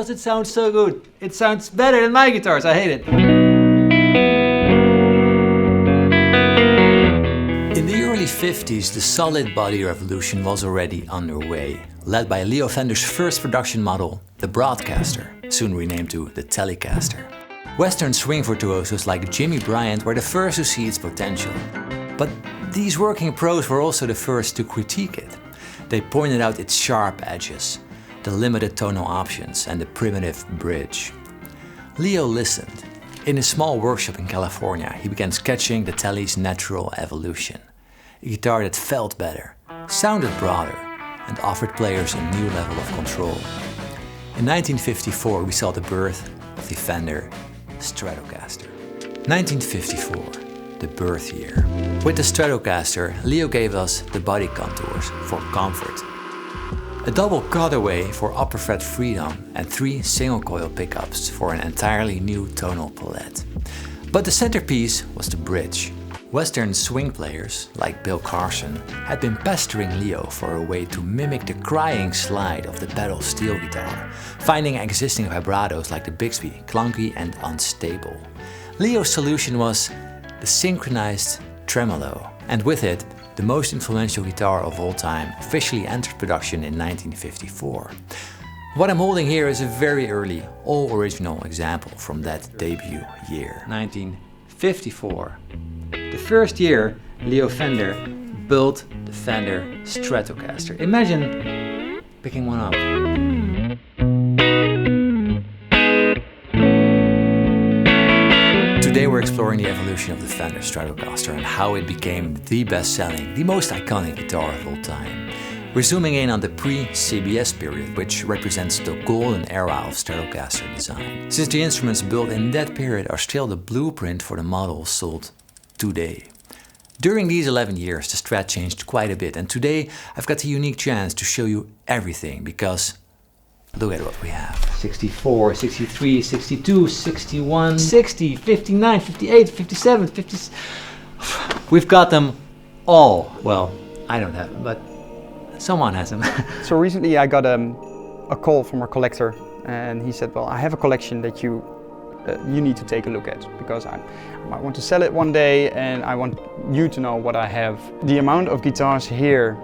does it sound so good? It sounds better than my guitars, I hate it. In the early 50s, the solid body revolution was already underway, led by Leo Fender's first production model, the Broadcaster, soon renamed to the Telecaster. Western swing virtuosos like Jimmy Bryant were the first to see its potential. But these working pros were also the first to critique it. They pointed out its sharp edges, the limited tonal options and the primitive bridge. Leo listened. In a small workshop in California, he began sketching the Tele's natural evolution. A guitar that felt better, sounded broader, and offered players a new level of control. In 1954, we saw the birth of the Fender Stratocaster. 1954, the birth year. With the Stratocaster, Leo gave us the body contours for comfort, a double cutaway for upper fret freedom, and 3 single coil pickups for an entirely new tonal palette. But the centerpiece was the bridge. Western swing players, like Bill Carson, had been pestering Leo for a way to mimic the crying slide of the pedal steel guitar, finding existing vibratos like the Bixby clunky and unstable. Leo's solution was the synchronized tremolo, and with it, the most influential guitar of all time officially entered production in 1954. What I'm holding here is a very early, all-original example from that debut year. 1954. The first year Leo Fender built the Fender Stratocaster. Imagine picking one up. Today we're exploring the evolution of the Fender Stratocaster and how it became the best-selling, the most iconic guitar of all time. We're zooming in on the pre-CBS period, which represents the golden era of Stratocaster design, since the instruments built in that period are still the blueprint for the models sold today. During these 11 years, the Strat changed quite a bit, and today I've got the unique chance to show you everything, because look at what we have. 64, 63, 62, 61, 60, 59, 58, 57, 50... We've got them all. Well, I don't have them, but someone has them. So recently I got a call from a collector, and he said, well, I have a collection that you need to take a look at, because I want to sell it one day and I want you to know what I have. The amount of guitars here,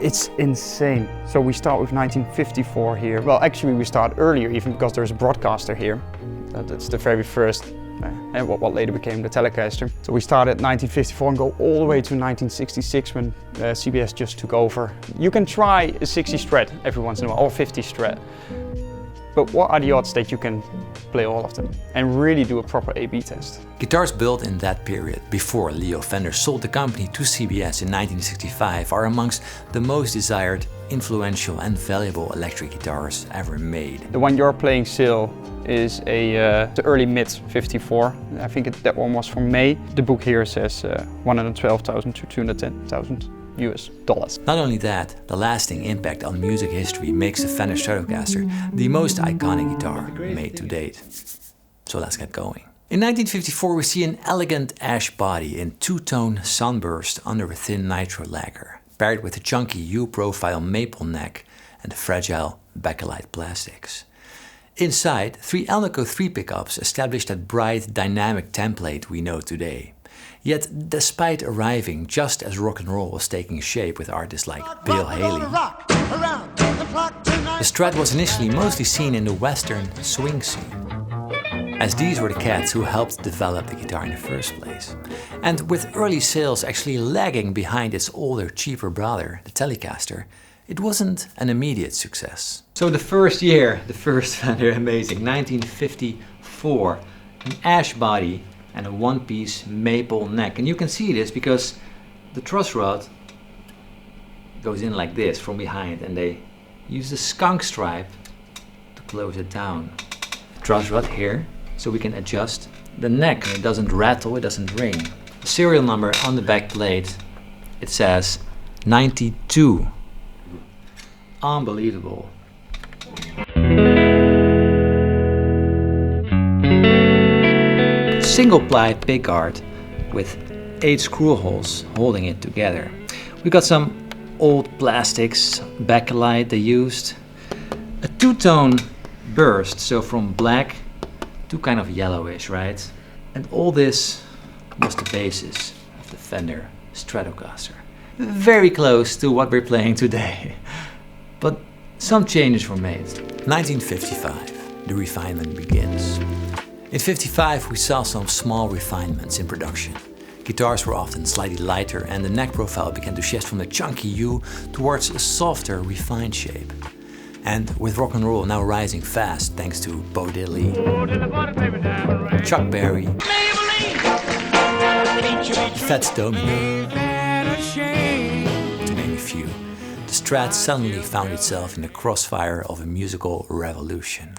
it's insane. So we start with 1954 here. Well, actually we start earlier even, because there's a Broadcaster here. That's the very first, and what later became the Telecaster. So we start at 1954 and go all the way to 1966 when CBS just took over. You can try a 60 Strat every once in a while, or 50 Strat. But what are the odds that you can play all of them and really do a proper A/B test? Guitars built in that period, before Leo Fender sold the company to CBS in 1965, are amongst the most desired, influential and valuable electric guitars ever made. The one you're playing still is the early mid 54. I think that one was from May. The book here says 112,000 to 210,000. US dollars. Not only that, the lasting impact on music history makes the Fender Stratocaster the most iconic guitar made to date. So let's get going. In 1954 we see an elegant ash body in two-tone sunburst under a thin nitro lacquer, paired with a chunky U-profile maple neck and the fragile bakelite plastics. Inside, 3 Alnico 3 pickups established that bright, dynamic template we know today. Yet, despite arriving just as rock and roll was taking shape with artists like Bill Haley, the Strat was initially mostly seen in the Western swing scene, as these were the cats who helped develop the guitar in the first place. And with early sales actually lagging behind its older, cheaper brother, the Telecaster, it wasn't an immediate success. So the first year, the first Fender, amazing, 1954, an ash body and a one-piece maple neck. And you can see this because the truss rod goes in like this from behind, and they use the skunk stripe to close it down. Truss rod here, so we can adjust the neck. It doesn't rattle, it doesn't ring. The serial number on the back plate, it says 92. Unbelievable. Single ply pickguard with 8 screw holes holding it together. We got some old plastics, bakelite they used, a two-tone burst, so from black to kind of yellowish, right? And all this was the basis of the Fender Stratocaster. Very close to what we're playing today. But some changes were made. 1955, the refinement begins. In 55 we saw some small refinements in production. Guitars were often slightly lighter and the neck profile began to shift from the chunky U towards a softer, refined shape. And with rock and roll now rising fast thanks to Bo Diddley, Chuck Berry, Fats Domino, to name a few, the Strat suddenly found itself in the crossfire of a musical revolution.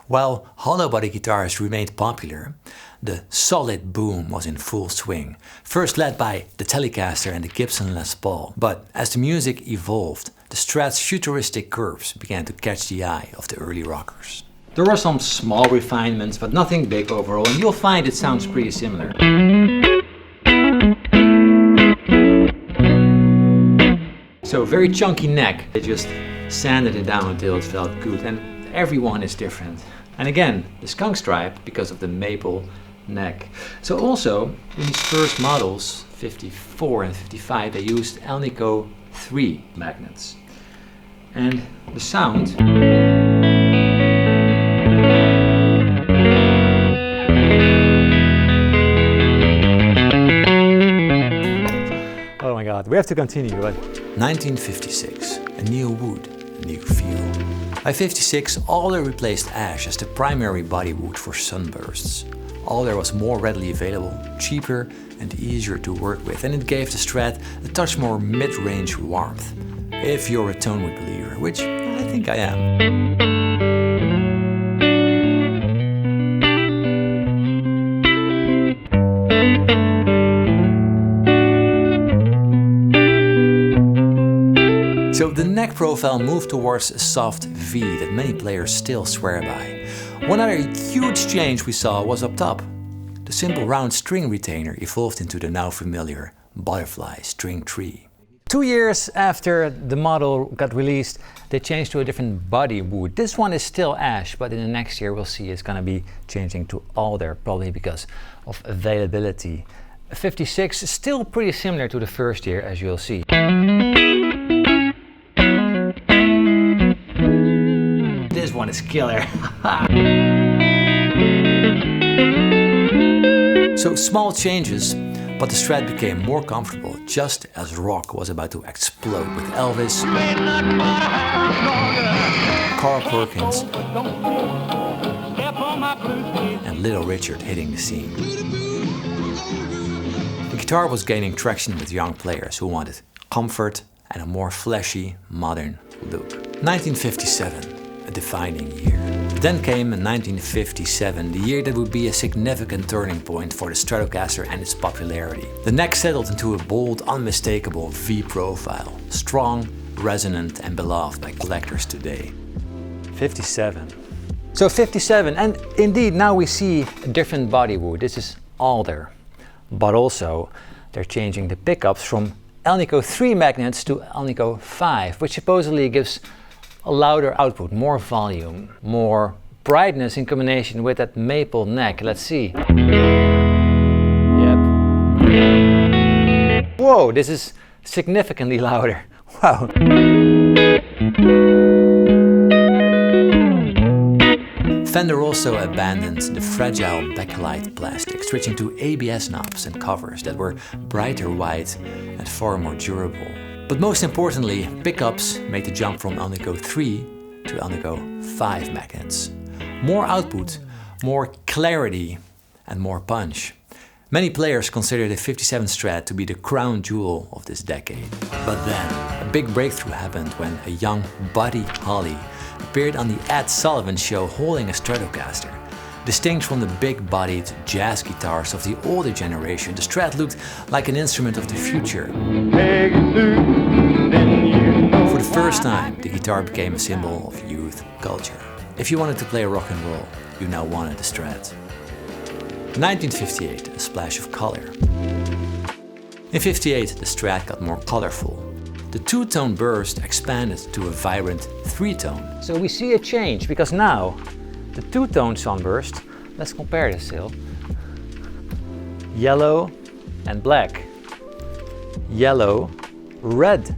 While hollow body guitars remained popular, the solid boom was in full swing, first led by the Telecaster and the Gibson Les Paul. But as the music evolved, the Strat's futuristic curves began to catch the eye of the early rockers. There were some small refinements, but nothing big overall, and you'll find it sounds pretty similar. So very chunky neck, they just sanded it down until it felt good, and everyone is different. And again, the skunk stripe because of the maple neck. So also, in these first models, 54 and 55, they used Alnico 3 magnets. And the sound oh my god, we have to continue. But 1956, a new wood, a new feel. By 56, Alder replaced ash as the primary body wood for sunbursts. Alder was more readily available, cheaper and easier to work with, and it gave the Strat a touch more mid-range warmth. If you're a tonewood believer, which I think I am. So the neck profile moved towards a soft V that many players still swear by. One other huge change we saw was up top. The simple round string retainer evolved into the now familiar butterfly string tree. 2 years after the model got released, they changed to a different body wood. This one is still ash, but in the next year we'll see it's going to be changing to alder, probably because of availability. 56 is still pretty similar to the first year, as you'll see. This one is killer. So small changes, but the Strat became more comfortable just as rock was about to explode with Elvis, Carl Perkins, and Little Richard hitting the scene. The guitar was gaining traction with young players who wanted comfort and a more fleshy, modern look. 1957. A defining year. Then came 1957, the year that would be a significant turning point for the Stratocaster and its popularity. The neck settled into a bold, unmistakable V profile, strong, resonant and beloved by collectors today. 57. So 57, and indeed now we see a different body wood. This is alder, but also they're changing the pickups from Alnico 3 magnets to Alnico 5, which supposedly gives a louder output, more volume, more brightness in combination with that maple neck. Let's see. Yep. Whoa, this is significantly louder. Wow. Fender also abandoned the fragile bakelite plastic, switching to ABS knobs and covers that were brighter white and far more durable. But most importantly, pickups made the jump from Alnico 3 to Alnico 5 magnets. More output, more clarity and more punch. Many players consider the 57 Strat to be the crown jewel of this decade. But then, a big breakthrough happened when a young Buddy Holly appeared on the Ed Sullivan Show holding a Stratocaster. Distinct from the big-bodied jazz guitars of the older generation, the Strat looked like an instrument of the future. For the first time, the guitar became a symbol of youth culture. If you wanted to play rock and roll, you now wanted the Strat. 1958, a splash of color. In 58, the Strat got more colorful. the two-tone burst expanded to a vibrant three-tone. So we see a change, because now the two-tone sunburst, let's compare this still. Yellow and black. Yellow, red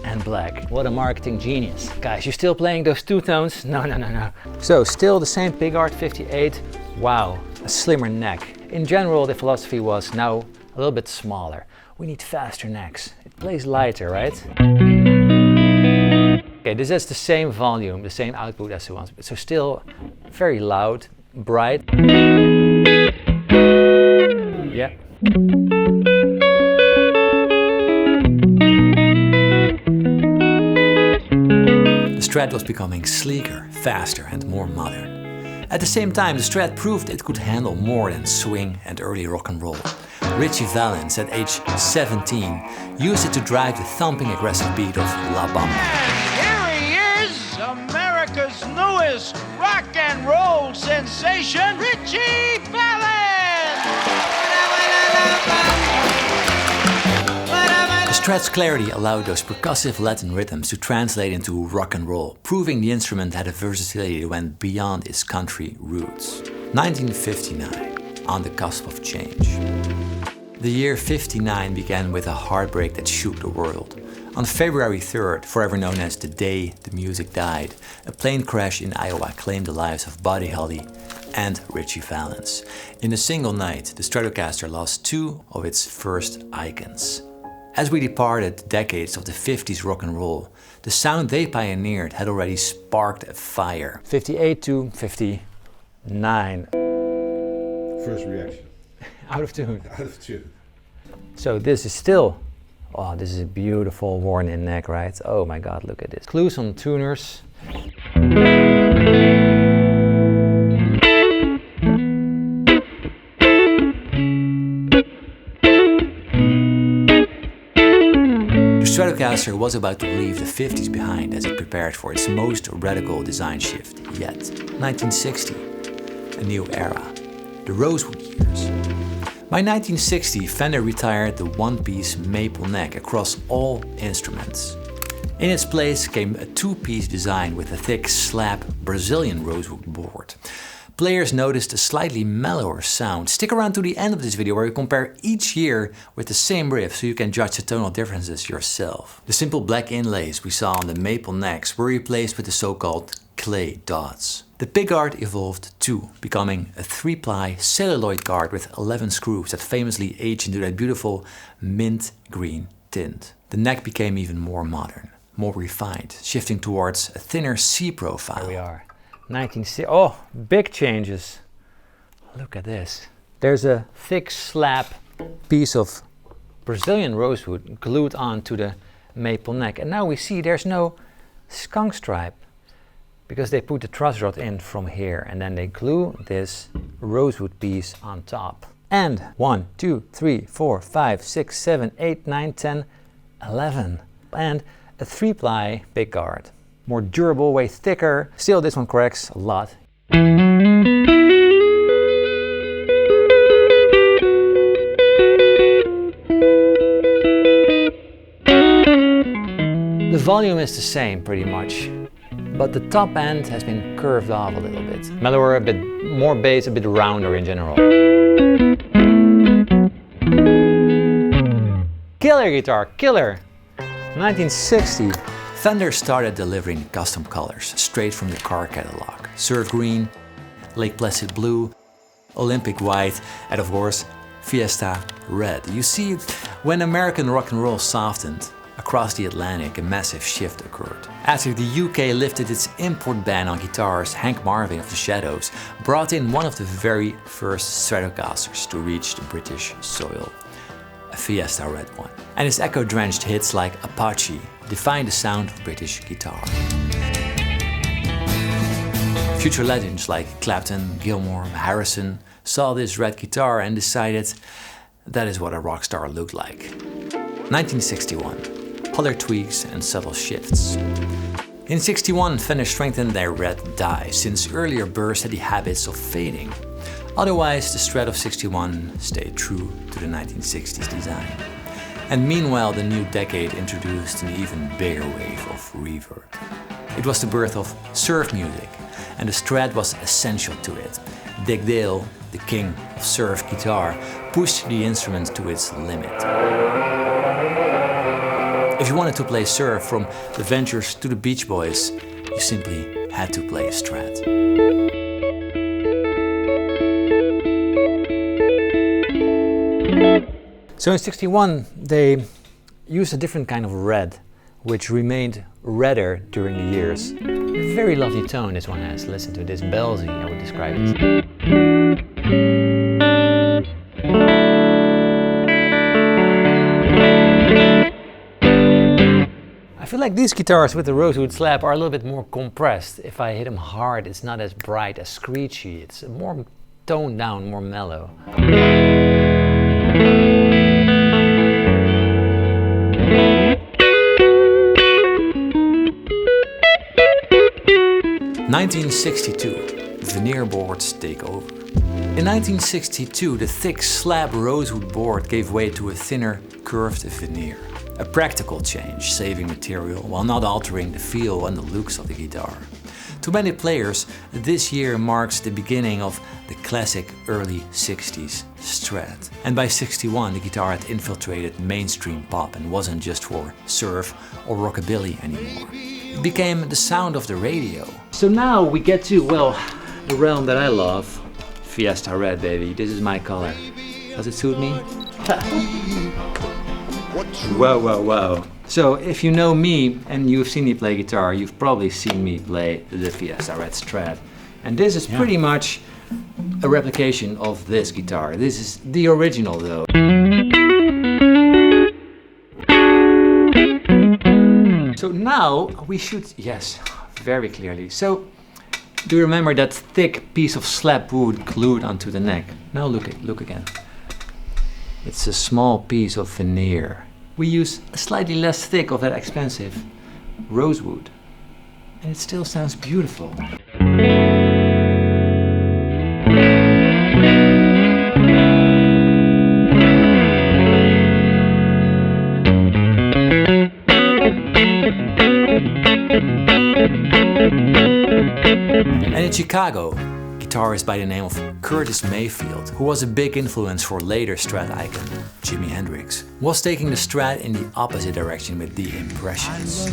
and black. What a marketing genius. Guys, you still playing those two tones? No. So still the same pickguard 58. Wow, a slimmer neck. In general, the philosophy was now a little bit smaller. We need faster necks. It plays lighter, right? Okay, this is the same volume, the same output as the ones, so still very loud, bright. Yeah. The Strat was becoming sleeker, faster and more modern. At the same time, the Strat proved it could handle more than swing and early rock and roll. Richie Valens, at age 17, used it to drive the thumping aggressive beat of La Bamba. Here he is, America's newest rock and roll sensation, Richie Valens! The Strat's clarity allowed those percussive Latin rhythms to translate into rock and roll, proving the instrument had a versatility that went beyond its country roots. 1959, on the cusp of change. The year 59 began with a heartbreak that shook the world. On February 3rd, forever known as the day the music died, a plane crash in Iowa claimed the lives of Buddy Holly and Richie Valens. In a single night, the Stratocaster lost two of its first icons. As we departed decades of the 50s rock and roll, the sound they pioneered had already sparked a fire. 58 to 59. First reaction. Out of tune. Out of tune. So this is still, oh, this is a beautiful worn-in neck, right? Oh my God, look at this. Clues on tuners. The Stratocaster was about to leave the 50s behind as it prepared for its most radical design shift yet. 1960, a new era, the Rosewood Years. By 1960, Fender retired the one-piece maple neck across all instruments. In its place came a two-piece design with a thick slab Brazilian rosewood board. Players noticed a slightly mellower sound. Stick around to the end of this video where we compare each year with the same riff so you can judge the tonal differences yourself. The simple black inlays we saw on the maple necks were replaced with the so-called clay dots. The pickguard evolved too, becoming a 3-ply celluloid guard with 11 screws that famously aged into that beautiful mint green tint. The neck became even more modern, more refined, shifting towards a thinner C profile. Here we are. 1960. Oh, big changes. Look at this. There's a thick slab piece of Brazilian rosewood glued onto the maple neck. And now we see there's no skunk stripe because they put the truss rod in from here and then they glue this rosewood piece on top. And 1, 2, 3, 4, 5, 6, 7, 8, 9, 10, 11. And a 3-ply pickguard. More durable, way thicker. Still, this one cracks a lot. The volume is the same pretty much, but the top end has been curved off a little bit. Mellower, a bit more bass, a bit rounder in general. Killer guitar, killer! 1960. Fender started delivering custom colors straight from the car catalog. Surf green, Lake Placid blue, Olympic white, and of course, Fiesta red. You see, when American rock and roll softened, across the Atlantic a massive shift occurred. After the UK lifted its import ban on guitars, Hank Marvin of the Shadows brought in one of the very first Stratocasters to reach the British soil. A Fiesta red one. And his echo-drenched hits like Apache defined the sound of British guitar. Future legends like Clapton, Gilmour, Harrison saw this red guitar and decided that is what a rock star looked like. 1961, color tweaks and subtle shifts. In 61, Fender strengthened their red dye, since earlier bursts had the habits of fading. Otherwise, the Strat of 61 stayed true to the 1960s design. And meanwhile, the new decade introduced an even bigger wave of reverb. It was the birth of surf music, and the Strat was essential to it. Dick Dale, the king of surf guitar, pushed the instrument to its limit. If you wanted to play surf from the Ventures to the Beach Boys, you simply had to play a Strat. So in '61 they used a different kind of red, which remained redder during the years. A very lovely tone this one has. Listen to this bellsy, I would describe it. I feel like these guitars with the Rosewood slab are a little bit more compressed. If I hit them hard, it's not as bright, as screechy. It's more toned down, more mellow. 1962, Veneer boards take over. In 1962, the thick slab rosewood board gave way to a thinner, curved veneer. A practical change, saving material while not altering the feel and the looks of the guitar. To many players, this year marks the beginning of the classic early 60s Strat. And by 61, the guitar had infiltrated mainstream pop and wasn't just for surf or rockabilly anymore. It became the sound of the radio. So now we get to, well, the realm that I love. Fiesta Red, baby. This is my color. Does it suit me? Whoa, whoa, whoa. So if you know me and you've seen me play guitar, you've probably seen me play the Fiesta Red Strat. And this is pretty much a replication of this guitar. This is the original though. So now we should, yes, very clearly. So do you remember that thick piece of slab wood glued onto the neck? Now look again. It's a small piece of veneer. We use slightly less thick of that expensive rosewood. And it still sounds beautiful. And in Chicago, guitarist by the name of Curtis Mayfield, who was a big influence for later Strat icon Jimi Hendrix, was taking the Strat in the opposite direction with the Impressions.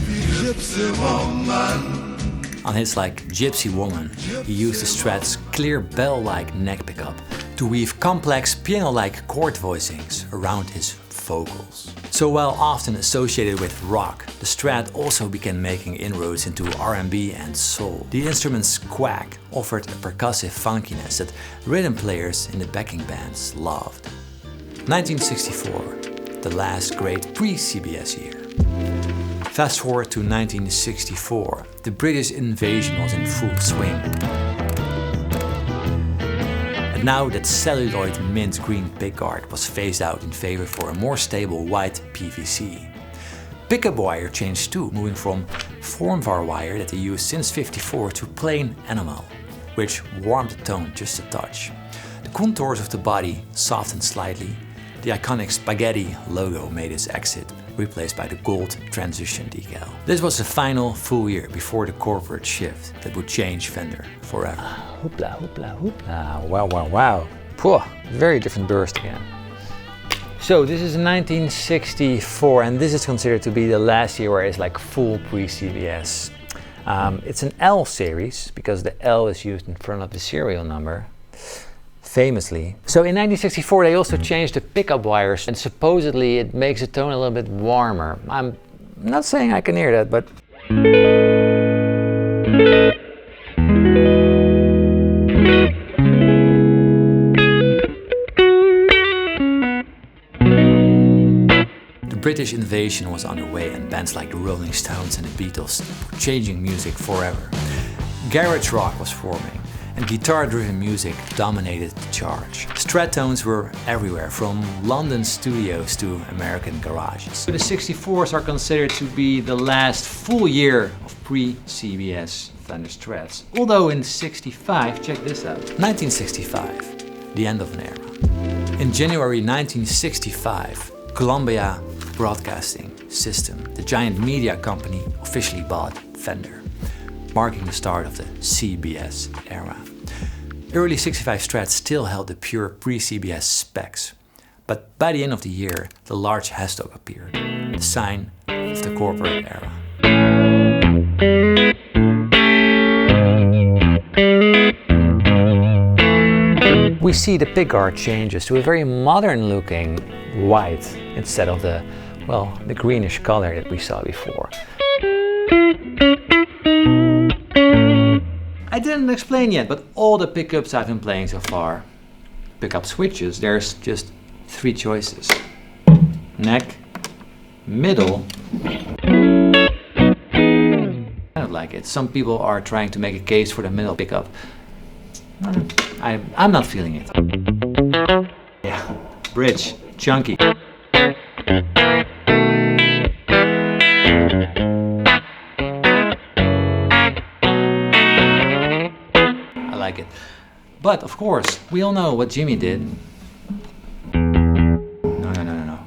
On hits like Gypsy Woman, he used the Strat's clear bell-like neck pickup to weave complex piano-like chord voicings around his vocals. So while often associated with rock, the Strat also began making inroads into R&B and soul. The instrument's quack offered a percussive funkiness that rhythm players in the backing bands loved. 1964, the last great pre-CBS year. Fast forward to 1964, the British invasion was in full swing. And now that celluloid mint green pickguard was phased out in favor for a more stable white PVC. Pickup wire changed too, moving from formvar wire that they used since '54 to plain enamel, which warmed the tone just a touch. The contours of the body softened slightly. The iconic spaghetti logo made its exit, replaced by the gold transition decal. This was the final full year before the corporate shift that would change Fender forever. Hoopla, hoopla, hoopla. Wow, wow, wow. Pooh, very different burst again. So this is 1964, and this is considered to be the last year where it's like full pre-CBS. It's an L series because the L is used in front of the serial number. Famously. So in 1964 they also changed the pickup wires, and supposedly it makes the tone a little bit warmer. I'm not saying I can hear that, but the British invasion was underway, and bands like the Rolling Stones and the Beatles were changing music forever. Garage rock was forming, and guitar-driven music dominated the charge. Strat tones were everywhere, from London studios to American garages. The 64s are considered to be the last full year of pre-CBS Fender Strats. Although in '65, check this out. 1965, the end of an era. In January 1965, Columbia broadcasting system, the giant media company officially bought Fender, marking the start of the CBS era. Early 65 Strat still held the pure pre-CBS specs, but by the end of the year, the large hashtag appeared, the sign of the corporate era. We see the pickguard changes to a very modern looking white instead of the, well, the greenish color that we saw before. I didn't explain yet, but all the pickups I've been playing so far, pickup switches, there's just 3 choices. Neck, middle. I don't like it. Some people are trying to make a case for the middle pickup. I'm not feeling it. Yeah, bridge, chunky. I like it. But of course, we all know what Jimmy did. No.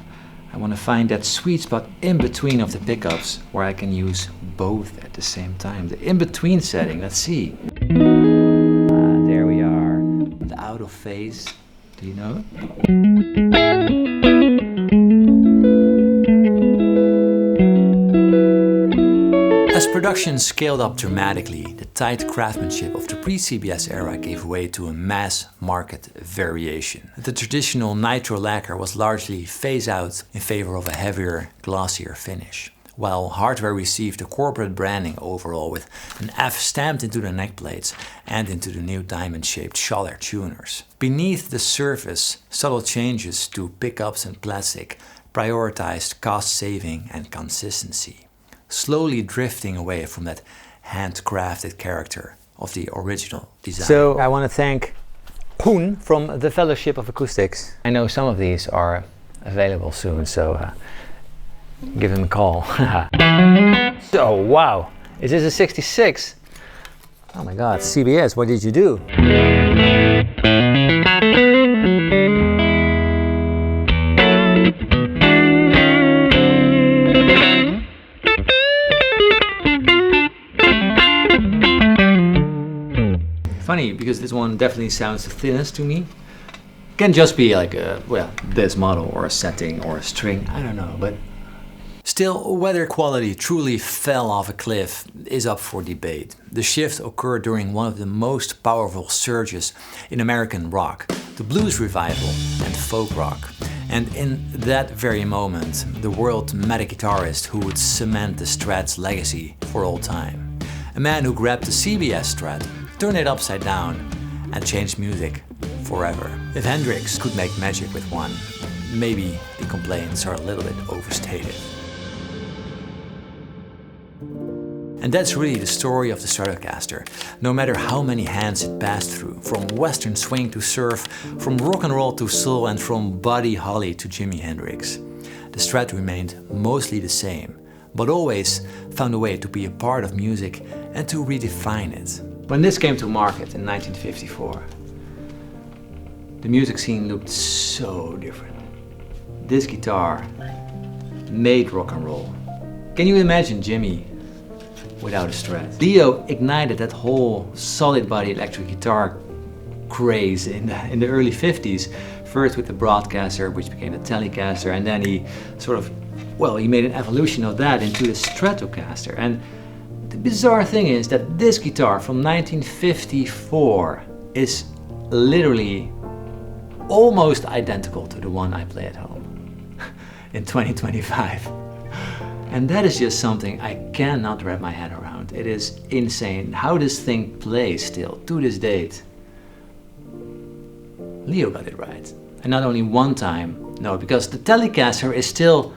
I want to find that sweet spot in between of the pickups where I can use both at the same time. The in-between setting, let's see. There we are. The out of phase. Do you know it? As production scaled up dramatically, the tight craftsmanship of the pre-CBS era gave way to a mass market variation. The traditional nitro lacquer was largely phased out in favor of a heavier, glossier finish, while hardware received a corporate branding overall with an F stamped into the neck plates and into the new diamond-shaped Schaller tuners. Beneath the surface, subtle changes to pickups and plastic prioritized cost saving and consistency, slowly drifting away from that handcrafted character of the original design. So I want to thank Koen from the Fellowship of Acoustics. I know some of these are available soon, so give him a call. So, wow, is this a 66? Oh my God, CBS, what did you do? Funny, because this one definitely sounds the thinnest to me. Can just be like a, well, this model or a setting or a string, I don't know, but still, whether quality truly fell off a cliff is up for debate. The shift occurred during one of the most powerful surges in American rock, the blues revival and folk rock. And in that very moment, the world met a guitarist who would cement the Strat's legacy for all time. A man who grabbed the CBS Strat, turned it upside down, and changed music forever. If Hendrix could make magic with one, maybe the complaints are a little bit overstated. And that's really the story of the Stratocaster. No matter how many hands it passed through, from western swing to surf, from rock and roll to soul, and from Buddy Holly to Jimi Hendrix, the Strat remained mostly the same, but always found a way to be a part of music and to redefine it. When this came to market in 1954, the music scene looked so different. This guitar made rock and roll. Can you imagine Jimmy without a Strat? Leo ignited that whole solid body electric guitar craze in the early 50s, first with the Broadcaster, which became the Telecaster, and then he sort of, well, he made an evolution of that into the Stratocaster. And the bizarre thing is that this guitar from 1954 is literally almost identical to the one I play at home in 2025. And that is just something I cannot wrap my head around. It is insane how this thing plays still to this date. Leo got it right. And not only one time, no, because the Telecaster is still,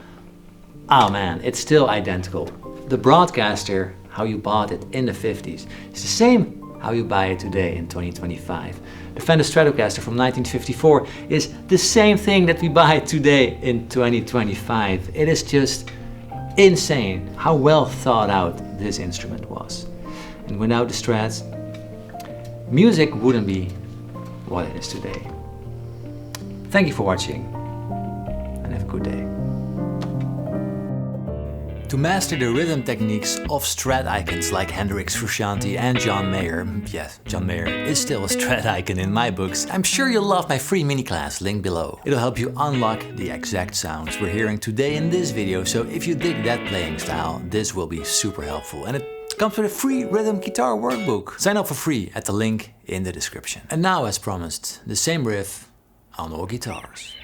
oh man, it's still identical. The Broadcaster, how you bought it in the 50s, is the same how you buy it today in 2025. The Fender Stratocaster from 1954 is the same thing that we buy today in 2025. It is just insane how well thought out this instrument was. And without the Strats, music wouldn't be what it is today. Thank you for watching and have a good day. To master the rhythm techniques of Strat icons like Hendrix, Frusciante and John Mayer, yes, John Mayer is still a Strat icon in my books, I'm sure you'll love my free mini class, link below. It'll help you unlock the exact sounds we're hearing today in this video, so if you dig that playing style, this will be super helpful. And it comes with a free rhythm guitar workbook. Sign up for free at the link in the description. And now, as promised, the same riff on all guitars.